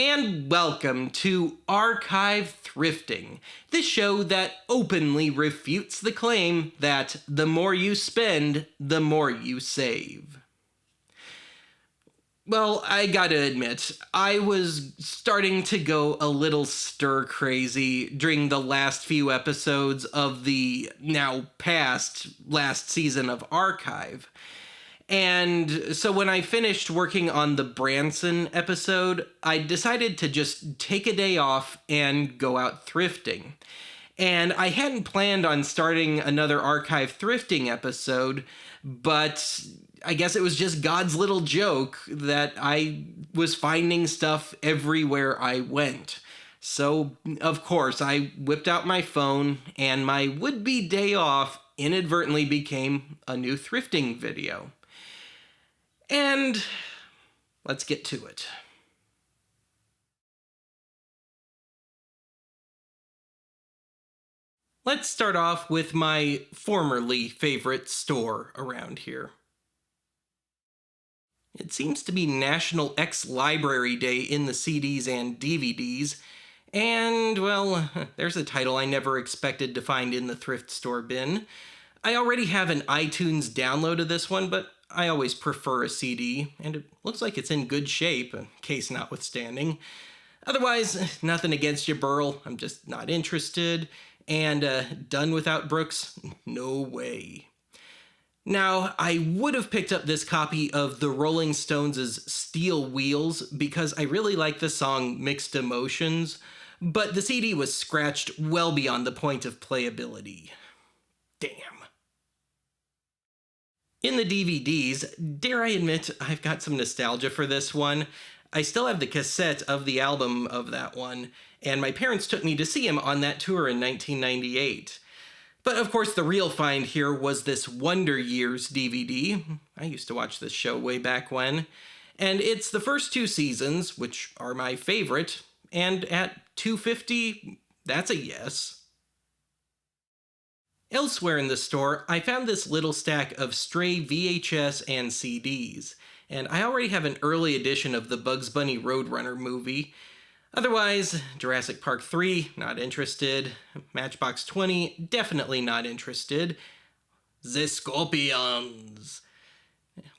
and welcome to Archive Thrifting, the show that openly refutes the claim that the more you spend, the more you save. Well, I gotta admit, I was starting to go a little stir-crazy during the last few episodes of the now past last season of Archive. And so when I finished working on the Branson episode, I decided to just take a day off and go out thrifting. And I hadn't planned on starting another Archive Thrifting episode, but I guess it was just God's little joke that I was finding stuff everywhere I went. So, of course, I whipped out my phone, and my would-be day off inadvertently became a new thrifting video. And let's get to it. Let's start off with my formerly favorite store around here. It seems to be National Ex-Library Day in the CDs and DVDs, and, well, there's a title I never expected to find in the thrift store bin. I already have an iTunes download of this one, but I always prefer a CD, and it looks like it's in good shape, case notwithstanding. Otherwise, nothing against you, Burl. I'm just not interested. And done without Brooks? No way. Now, I would have picked up this copy of the Rolling Stones' Steel Wheels because I really like the song Mixed Emotions, but the CD was scratched well beyond the point of playability. Damn. In the DVDs, dare I admit, I've got some nostalgia for this one. I still have the cassette of the album of that one, and my parents took me to see him on that tour in 1998. But of course, the real find here was this Wonder Years DVD. I used to watch this show way back when. And it's the first two seasons, which are my favorite, and at $2.50, that's a yes. Elsewhere in the store, I found this little stack of stray VHS and CDs, and I already have an early edition of the Bugs Bunny Roadrunner movie. Otherwise, Jurassic Park 3, not interested. Matchbox 20, definitely not interested. The Scorpions.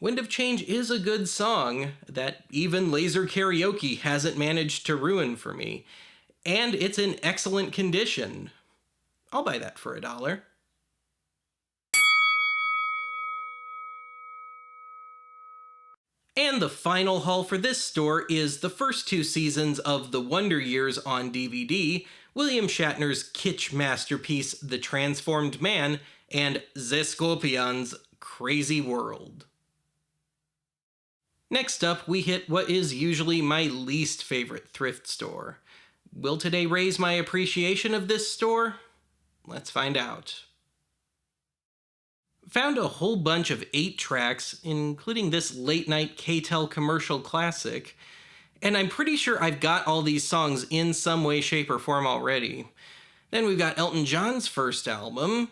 Wind of Change is a good song that even Laser Karaoke hasn't managed to ruin for me. And it's in excellent condition. I'll buy that for $1. And the final haul for this store is the first two seasons of The Wonder Years on DVD, William Shatner's kitsch masterpiece The Transformed Man, and The Scorpions' Crazy World. Next up, we hit what is usually my least favorite thrift store. Will today raise my appreciation of this store? Let's find out. Found a whole bunch of 8 tracks, including this late-night K-Tel commercial classic, and I'm pretty sure I've got all these songs in some way, shape, or form already. Then we've got Elton John's first album,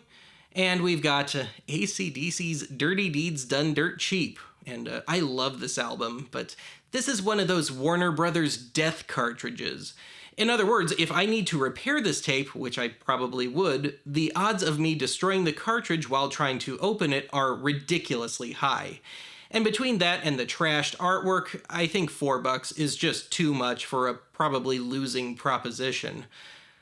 and we've got AC/DC's Dirty Deeds Done Dirt Cheap, and I love this album, but this is one of those Warner Brothers death cartridges. In other words, if I need to repair this tape, which I probably would, the odds of me destroying the cartridge while trying to open it are ridiculously high. And between that and the trashed artwork, I think $4 is just too much for a probably losing proposition.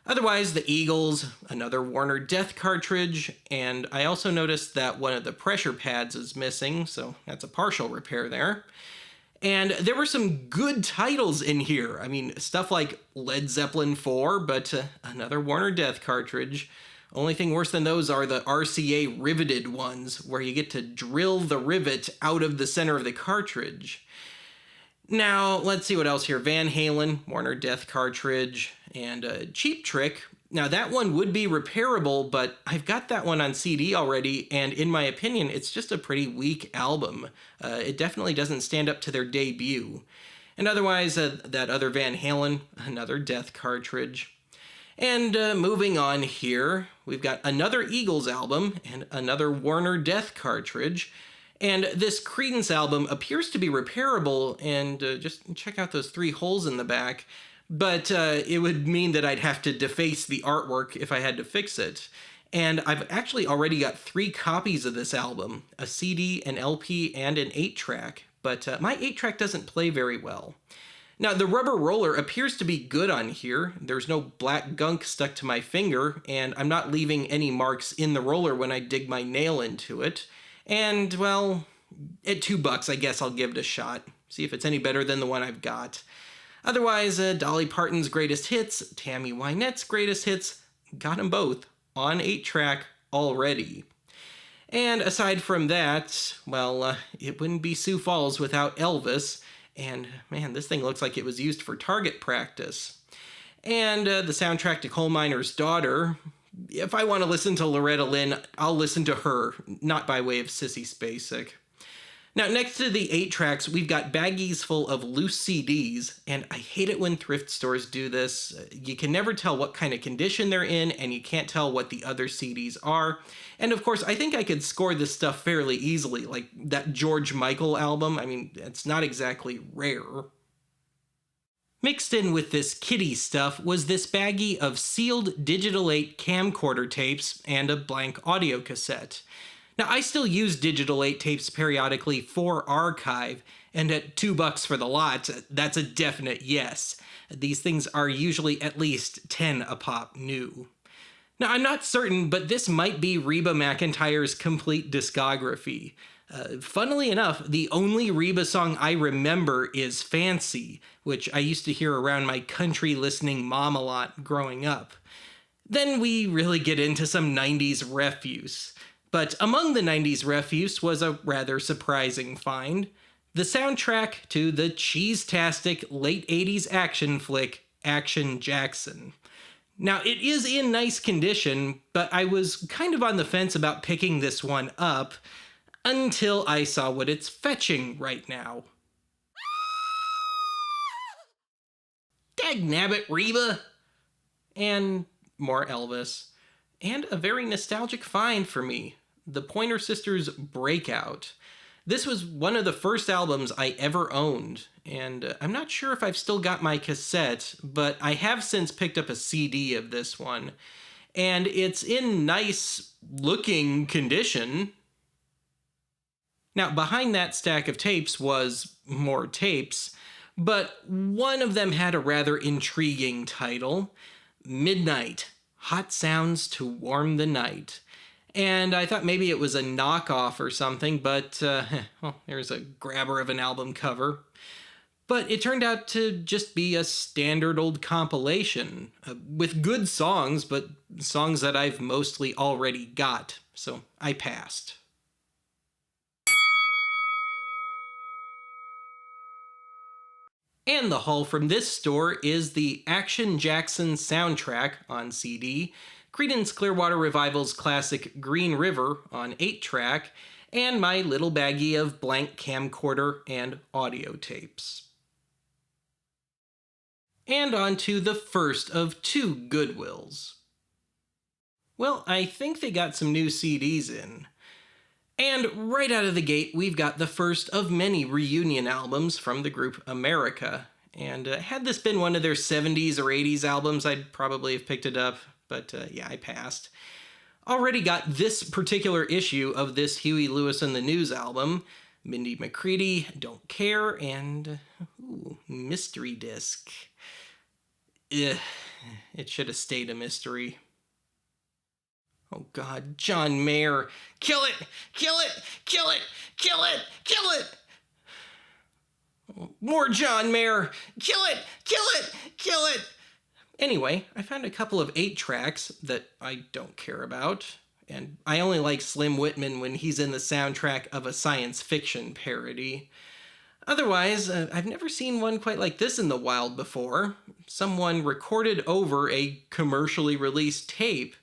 Otherwise, the Eagles, another Warner Death cartridge, and I also noticed that one of the pressure pads is missing, so that's a partial repair there. And there were some good titles in here. I mean, stuff like Led Zeppelin 4, but another Warner Death cartridge. Only thing worse than those are the RCA riveted ones, where you get to drill the rivet out of the center of the cartridge. Now, let's see what else here. Van Halen, Warner Death cartridge, and Cheap Trick. Now, that one would be repairable, but I've got that one on CD already, and in my opinion, it's just a pretty weak album. It definitely doesn't stand up to their debut. And otherwise, that other Van Halen, another Death cartridge. And moving on here, we've got another Eagles album and another Warner Death cartridge. And this Creedence album appears to be repairable, and just check out those 3 holes in the back. But it would mean that I'd have to deface the artwork if I had to fix it. And I've actually already got 3 copies of this album, a CD, an LP, and an 8-track. But my 8-track doesn't play very well. Now, the rubber roller appears to be good on here. There's no black gunk stuck to my finger, and I'm not leaving any marks in the roller when I dig my nail into it. And, well, at $2, I guess I'll give it a shot. See if it's any better than the one I've got. Otherwise, Dolly Parton's greatest hits, Tammy Wynette's greatest hits, got them both on 8-track already. And aside from that, well, it wouldn't be Sioux Falls without Elvis. And, man, this thing looks like it was used for target practice. And the soundtrack to Coal Miner's Daughter. If I want to listen to Loretta Lynn, I'll listen to her, not by way of Sissy Spacek. Now, next to the 8-tracks, we've got baggies full of loose CDs, and I hate it when thrift stores do this. You can never tell what kind of condition they're in, and you can't tell what the other CDs are. And of course, I think I could score this stuff fairly easily, like that George Michael album. I mean, it's not exactly rare. Mixed in with this kiddie stuff was this baggie of sealed Digital 8 camcorder tapes and a blank audio cassette. Now, I still use Digital 8 tapes periodically for archive, and at $2 for the lot, that's a definite yes. These things are usually at least 10 a pop new. Now, I'm not certain, but this might be Reba McEntire's complete discography. Funnily enough, the only Reba song I remember is Fancy, which I used to hear around my country listening mom a lot growing up. Then we really get into some 90s refuse. But among the 90s refuse was a rather surprising find. The soundtrack to the cheese-tastic late 80s action flick, Action Jackson. Now, it is in nice condition, but I was kind of on the fence about picking this one up until I saw what it's fetching right now. Dagnabbit, Reba! And more Elvis. And a very nostalgic find for me, the Pointer Sisters' Breakout. This was one of the first albums I ever owned, and I'm not sure if I've still got my cassette, but I have since picked up a CD of this one, and it's in nice looking condition. Now, behind that stack of tapes was more tapes, but one of them had a rather intriguing title, Midnight, Hot Sounds to Warm the Night. And I thought maybe it was a knockoff or something, but, well, there's a grabber of an album cover. But it turned out to just be a standard old compilation, with good songs, but songs that I've mostly already got, so I passed. And the haul from this store is the Action Jackson soundtrack on CD, Creedence Clearwater Revival's classic Green River on 8-track, and my little baggie of blank camcorder and audio tapes. And on to the first of 2 Goodwills. Well, I think they got some new CDs in. And right out of the gate, we've got the first of many reunion albums from the group America. And had this been one of their 70s or 80s albums, I'd probably have picked it up. But yeah, I passed. Already got this particular issue of this Huey Lewis and the News album. Mindy McCready, Don't Care, and Mystery Disc. Ugh, it should have stayed a mystery. Oh God, John Mayer. Kill it! Kill it! Kill it! Kill it! Kill it! More John Mayer! Kill it! Kill it! Kill it! Anyway, I found a couple of 8-tracks that I don't care about, and I only like Slim Whitman when he's in the soundtrack of a science fiction parody. Otherwise, I've never seen one quite like this in the wild before. Someone recorded over a commercially released tape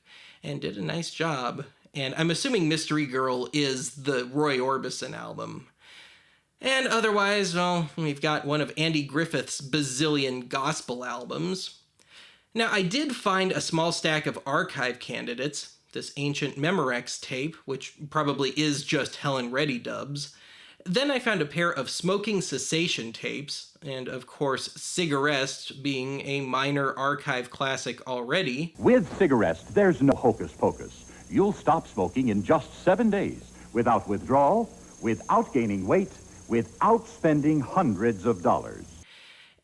and did a nice job. And I'm assuming Mystery Girl is the Roy Orbison album. And otherwise, well, we've got one of Andy Griffith's bazillion gospel albums. Now, I did find a small stack of archive candidates, this ancient Memorex tape, which probably is just Helen Reddy dubs. Then I found a pair of smoking cessation tapes, and of course, Cigarette being a minor archive classic already. With Cigarette, there's no hocus pocus. You'll stop smoking in just 7 days, without withdrawal, without gaining weight, without spending hundreds of dollars.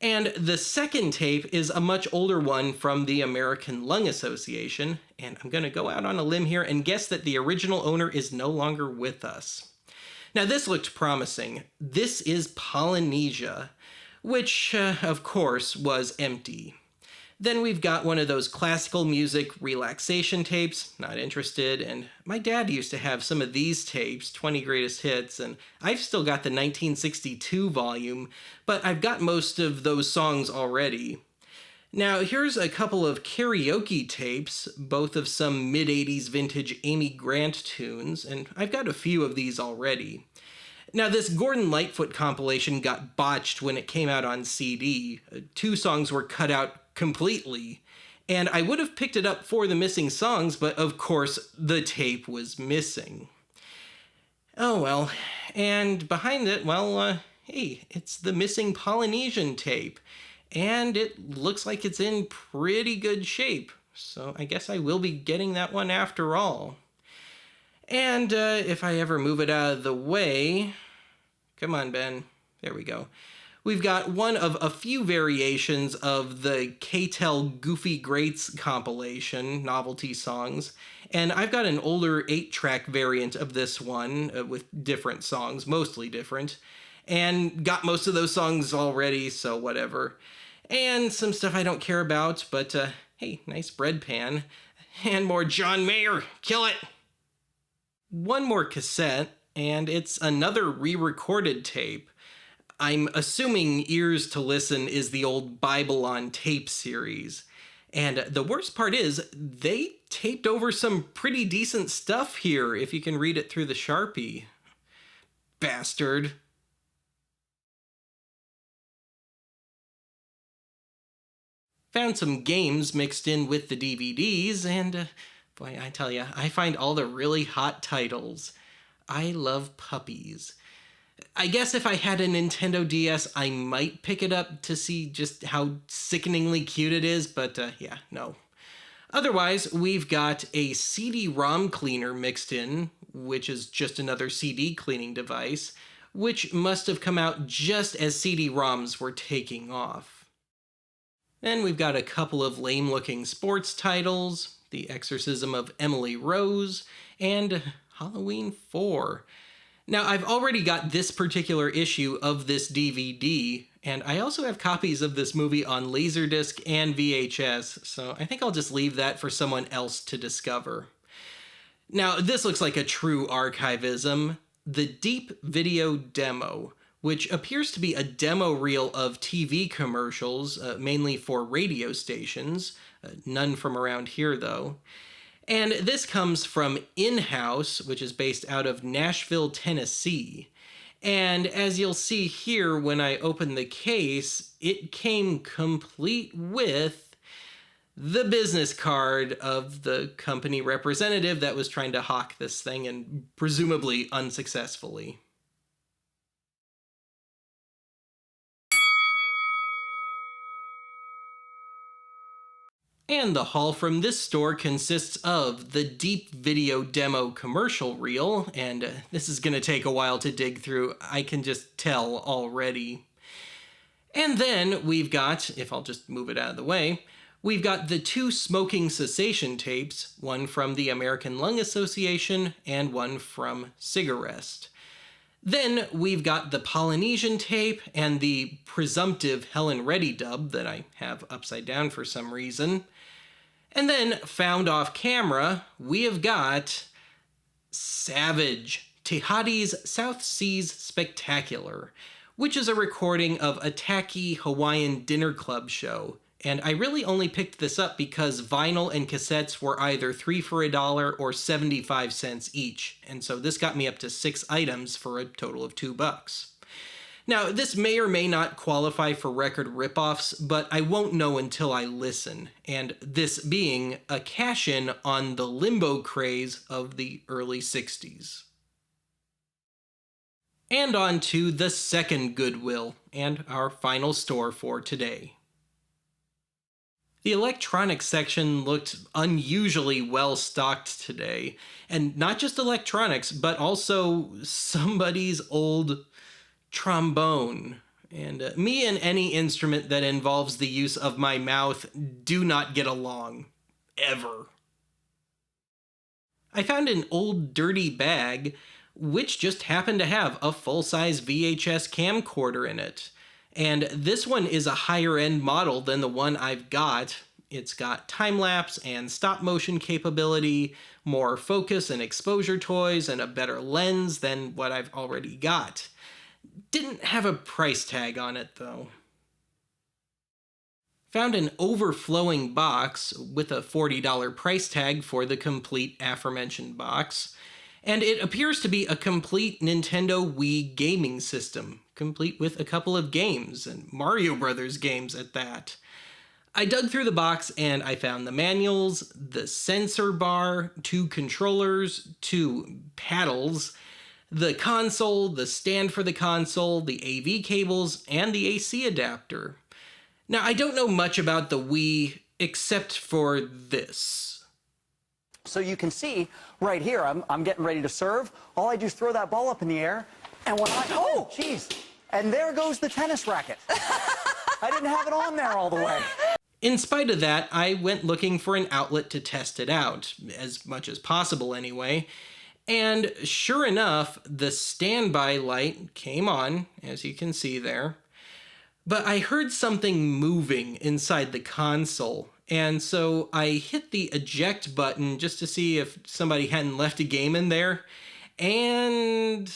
And the second tape is a much older one from the American Lung Association, and I'm going to go out on a limb here and guess that the original owner is no longer with us. Now this looked promising. This is Polynesia, which, of course, was empty. Then we've got one of those classical music relaxation tapes, not interested, and my dad used to have some of these tapes, 20 Greatest Hits, and I've still got the 1962 volume, but I've got most of those songs already. Now here's a couple of karaoke tapes, both of some mid-80s vintage Amy Grant tunes, and I've got a few of these already. Now, this Gordon Lightfoot compilation got botched when it came out on CD. 2 songs were cut out completely, and I would have picked it up for the missing songs, but of course, the tape was missing. Oh well, and behind it, well, hey, it's the missing Polynesian tape, and it looks like it's in pretty good shape, so I guess I will be getting that one after all. And if I ever move it out of the way... Come on, Ben. There we go. We've got one of a few variations of the K-Tel Goofy Greats compilation, novelty songs, and I've got an older 8-track variant of this one with different songs, mostly different, and got most of those songs already, so whatever. And some stuff I don't care about, but hey, nice bread pan. And more John Mayer, kill it! One more cassette, and it's another re-recorded tape. I'm assuming Ears to Listen is the old Bible on Tape series. And the worst part is, they taped over some pretty decent stuff here, if you can read it through the Sharpie. Bastard. Found some games mixed in with the DVDs, and boy, I tell ya, I find all the really hot titles. I love puppies. I guess if I had a Nintendo DS, I might pick it up to see just how sickeningly cute it is, but yeah, no. Otherwise, we've got a CD-ROM cleaner mixed in, which is just another CD cleaning device, which must have come out just as CD-ROMs were taking off. Then we've got a couple of lame-looking sports titles, The Exorcism of Emily Rose, and Halloween 4. Now, I've already got this particular issue of this DVD, and I also have copies of this movie on Laserdisc and VHS, so I think I'll just leave that for someone else to discover. Now, this looks like a true archivism. The Deep Video Demo, which appears to be a demo reel of TV commercials, mainly for radio stations, none from around here though. And this comes from In-House, which is based out of Nashville, Tennessee. And as you'll see here when I open the case, it came complete with the business card of the company representative that was trying to hawk this thing, and presumably unsuccessfully. And the haul from this store consists of the Deep Video Demo commercial reel, and this is going to take a while to dig through, I can just tell already. And then we've got, if I'll just move it out of the way, we've got the 2 smoking cessation tapes, one from the American Lung Association and one from Cigarette. Then we've got the Polynesian tape and the presumptive Helen Reddy dub that I have upside down for some reason. And then, found off camera, we have got Savage, Tehadi's South Seas Spectacular, which is a recording of a tacky Hawaiian dinner club show. And I really only picked this up because vinyl and cassettes were either 3 for $1 or 75 cents each, and so this got me up to 6 items for a total of $2. Now, this may or may not qualify for record ripoffs, but I won't know until I listen, and this being a cash-in on the limbo craze of the early 60s. And on to the second Goodwill, and our final store for today. The electronics section looked unusually well stocked today, and not just electronics, but also somebody's old trombone. And me and any instrument that involves the use of my mouth do not get along. Ever. I found an old dirty bag, which just happened to have a full-size VHS camcorder in it. And this one is a higher-end model than the one I've got. It's got time-lapse and stop-motion capability, more focus and exposure toys, and a better lens than what I've already got. Didn't have a price tag on it, though. Found an overflowing box with a $40 price tag for the complete aforementioned box, and it appears to be a complete Nintendo Wii gaming system, complete with a couple of games, and Mario Brothers games at that. I dug through the box and I found the manuals, the sensor bar, 2 controllers, 2 paddles, the console, the stand for the console, the AV cables, and the AC adapter. Now, I don't know much about the Wii except for this. So you can see right here, I'm getting ready to serve. All I do is throw that ball up in the air, and when oh, jeez, and there goes the tennis racket. I didn't have it on there all the way. In spite of that, I went looking for an outlet to test it out, as much as possible anyway. And sure enough, the standby light came on, as you can see there. But I heard something moving inside the console, and so I hit the eject button just to see if somebody hadn't left a game in there, and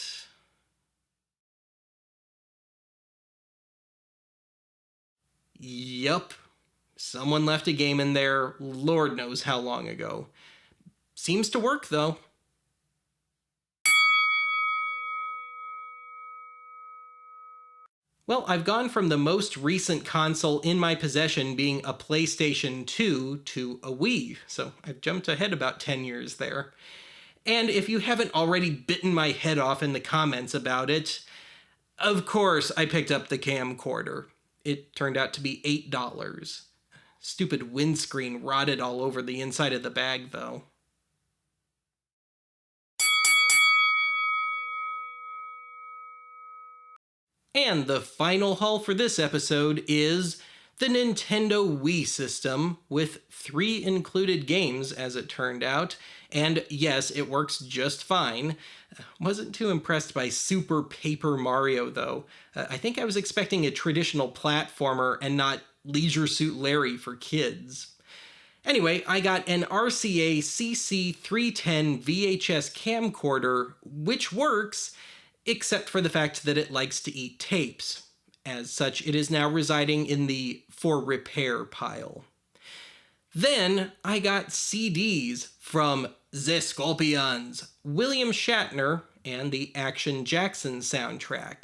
yup, someone left a game in there, Lord knows how long ago. Seems to work, though. Well, I've gone from the most recent console in my possession being a PlayStation 2 to a Wii, so I've jumped ahead about 10 years there. And if you haven't already bitten my head off in the comments about it, of course I picked up the camcorder. It turned out to be $8. Stupid windscreen rotted all over the inside of the bag, though. And the final haul for this episode is the Nintendo Wii system with 3 included games, as it turned out. And yes, it works just fine. Wasn't too impressed by Super Paper Mario, though. I think I was expecting a traditional platformer and not Leisure Suit Larry for kids. Anyway, I got an RCA CC310 VHS camcorder, which works, except for the fact that it likes to eat tapes. As such, it is now residing in the for repair pile. Then I got CDs from The Scorpions, William Shatner, and the Action Jackson soundtrack.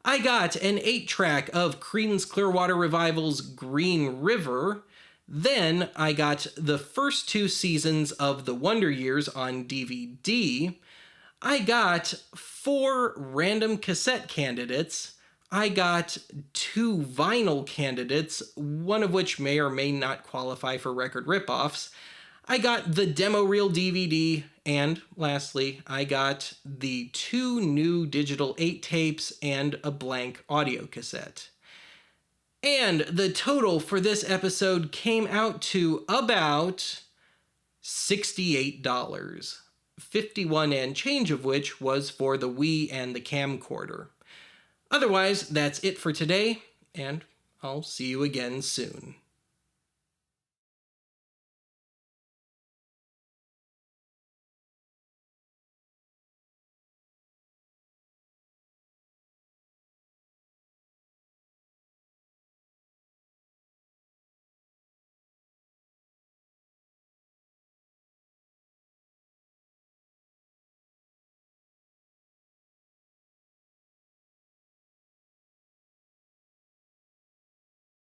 I got an 8-track of Creedence Clearwater Revival's Green River. Then I got the first 2 seasons of The Wonder Years on DVD. I got 4 random cassette candidates. I got 2 vinyl candidates, one of which may or may not qualify for record ripoffs. I got the demo reel DVD, and lastly, I got the 2 new digital 8 tapes and a blank audio cassette. And the total for this episode came out to about $68. 51 and change of which was for the Wii and the camcorder. Otherwise, that's it for today, and I'll see you again soon.